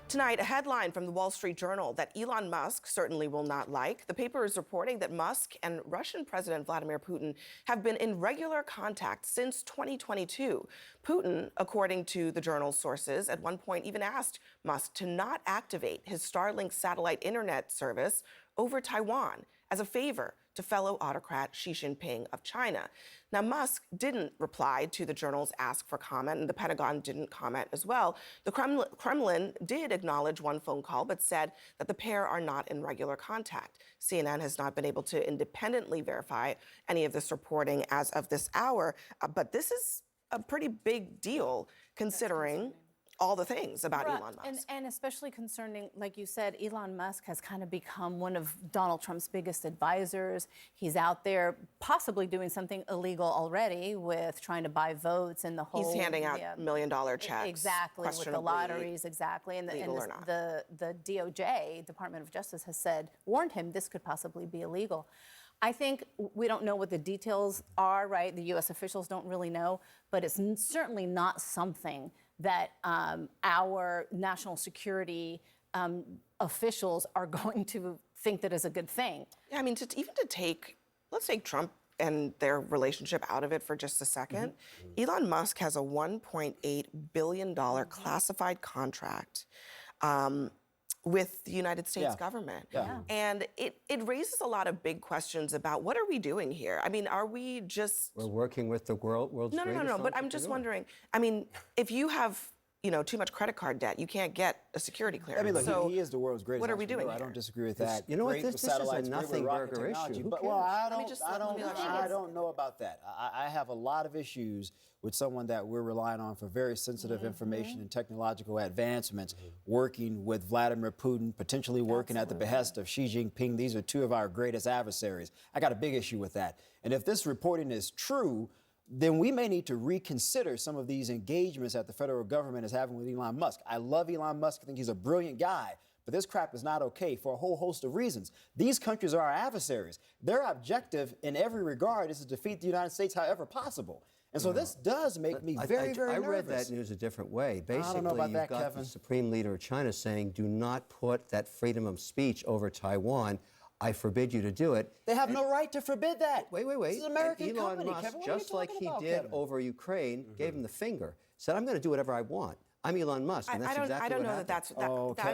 Tonight, a headline from the Wall Street Journal that Elon Musk certainly will not like. The paper is reporting that Musk and Russian President Vladimir Putin have been in regular contact since 2022. Putin, according to the journal's sources, at one point even asked Musk to not activate his Starlink satellite internet service over Taiwan as a favor to fellow autocrat Xi Jinping of China. Now, Musk didn't reply to the journal's ask for comment, and the Pentagon didn't comment as well. The Kremlin did acknowledge one phone call, but said that the pair are not in regular contact. CNN has not been able to independently verify any of this reporting as of this hour, but this is a pretty big deal considering all the things about Elon Musk. And especially concerning, like you said, Elon Musk has kind of become one of Donald Trump's biggest advisors. He's out there possibly doing something illegal already with trying to buy votes and the whole... He's handing out $1 million checks. Exactly, with the lotteries, exactly. And the DOJ, Department of Justice, has warned him this could possibly be illegal. I think we don't know what the details are, right? The U.S. officials don't really know, but it's certainly not something that our national security officials are going to think that is a good thing. Yeah, I mean, let's take Trump and their relationship out of it for just a second. Elon Musk has a $1.8 billion classified contract with the United States government. And it raises a lot of big questions about what are we doing here? I mean, are we just... We're working with the world's greatest No, but I'm just wondering, I mean, if you have, too much credit card debt, you can't get a security clearance. I mean, look, so he is the world's greatest. What are we doing I don't disagree with that. You know what? This is a nothing burger issue. But, well, I don't know about that. I have a lot of issues with someone that we're relying on for very sensitive information and technological advancements, working with Vladimir Putin, potentially working at the behest of Xi Jinping. These are two of our greatest adversaries. I got a big issue with that. And if this reporting is true, then we may need to reconsider some of these engagements that the federal government is having with Elon Musk. I love Elon Musk. I think he's a brilliant guy. But this crap is not okay for a whole host of reasons. These countries are our adversaries. Their objective in every regard is to defeat the United States however possible. And so this does make me very, very nervous. I read that news a different way. Basically, I don't know about you've got the Supreme Leader of China saying, do not put that freedom of speech over Taiwan. I forbid you to do it. They have no right to forbid that. Wait. This is an American Elon company, Musk, Kevin. just like he did over Ukraine, gave him the finger, said, I'm going to do whatever I want. I'm Elon Musk, and that's exactly what happened. I don't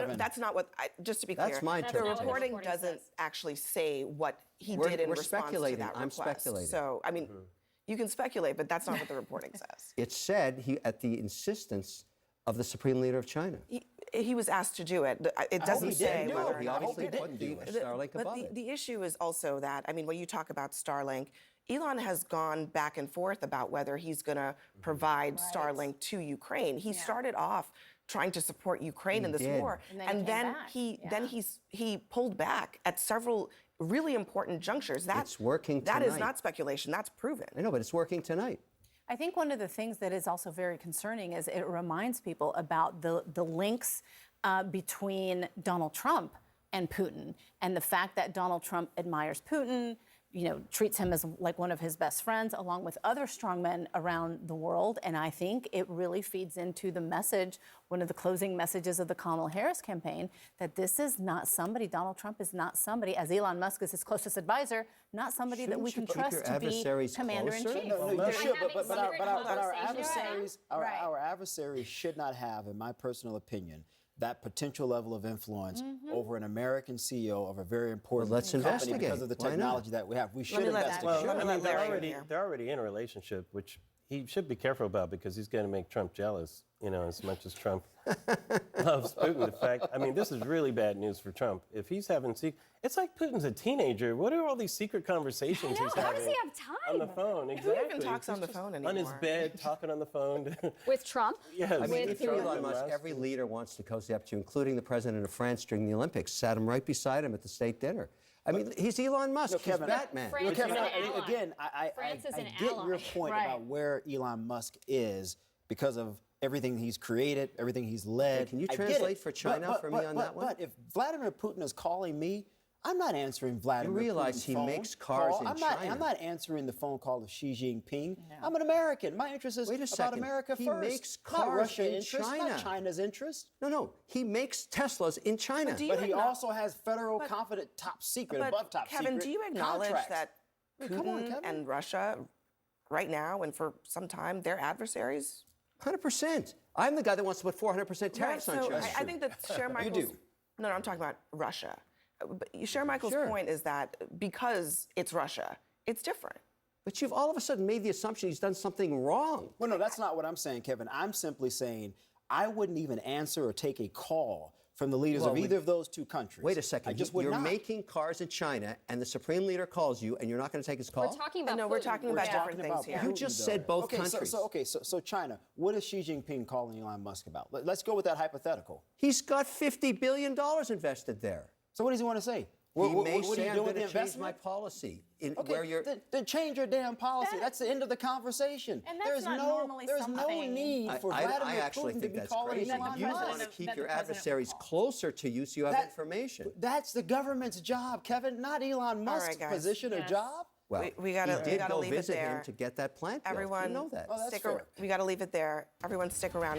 know that's not what, just to be clear. That's my interpretation. The reporting doesn't actually say what he did in response to that request. I'm speculating. So, I mean, you can speculate, but that's not what the reporting says. It said at the insistence of the Supreme Leader of China. He was asked to do it. It doesn't say whether or not he obviously couldn't do Starlink above it. The issue is also that, I mean, when you talk about Starlink, Elon has gone back and forth about whether he's going to provide Starlink to Ukraine. He started off trying to support Ukraine in this war, and then he pulled back at several really important junctures. It's working tonight. That is not speculation. That's proven. I know, but it's working tonight. I think one of the things that is also very concerning is it reminds people about the links between Donald Trump and Putin, and the fact that Donald Trump admires Putin, treats him as like one of his best friends, along with other strongmen around the world. And I think it really feeds into the message, one of the closing messages of the Kamala Harris campaign, that this is not somebody, Donald Trump is not somebody, as Elon Musk is his closest advisor, not somebody that we can trust to be commander-in-chief. No, you should, but our adversaries should not have, in my personal opinion, that potential level of influence over an American CEO of a very important company because of the technology that we have. We should investigate. Well, I mean, they're already in a relationship, which he should be careful about because he's going to make Trump jealous, as much as Trump loves Putin. In fact, I mean, this is really bad news for Trump. If he's having it's like Putin's a teenager. What are all these secret conversations he's having? How does he have time? On the phone, exactly. Who even talks on the phone anymore? On his bed, talking on the phone. With Trump? Yes. I mean, if you're Elon Musk, every leader wants to cozy up to you, including the president of France during the Olympics. Sat him right beside him at the state dinner. I mean, he's Elon Musk. He's Batman. Kevin, again, I get your point about where Elon Musk is because of everything he's created, everything he's led. Can you translate for China for me on that one? But if Vladimir Putin is calling me, I'm not answering Vladimir realize Putin's he phone makes cars call. in I'm China. not answering the phone call of Xi Jinping. I'm an American. My interest is Wait a about second. America He first. makes not cars Russia's in interest, China. not China's interest. No, he makes Teslas in China. do you But he acknow- also has federal, confident, top secret, But above top Kevin, secret do you acknowledge contracts. that I mean, come on, Putin Kevin. and Russia, right now and for some time, they're adversaries? 100%. I'm the guy that wants to put 400% tariffs on so China. I think that Cher Michael's. do. No, I'm talking about Russia. But Cher Michael's Sure. point is that because it's Russia, it's different. But you've all of a sudden made the assumption he's done something wrong. Well, no, that's not what I'm saying, Kevin. I'm simply saying I wouldn't even answer or take a call from the leaders of either of those two countries. Wait a second. I just would You're not. making cars in China, and the supreme leader calls you, and you're not going to take his call? We're talking about No, we're Putin. talking about different things here. You just said both okay, countries. So China, what is Xi Jinping calling Elon Musk about? Let's go with that hypothetical. He's got $50 billion invested there. So what does he want to say? He may what are say, you I'm doing going with to the change my investment? policy. Okay, Where you're, then change your damn policy. That- That's the end of the conversation. And that's there's not no, normally there's no something- need for I Vladimir actually Putin to think be that's calling crazy. Elon You Musk. want to keep that the your president adversaries will call. closer to you so you have That- information. That's the government's job, Kevin, not Elon Musk's guys. position or Yes. job. Well, we gotta- he we did gotta go leave it visit there. him to get that plant built. Everyone, You know that. Oh, that's stick fair. we got to leave it there. Everyone, stick around.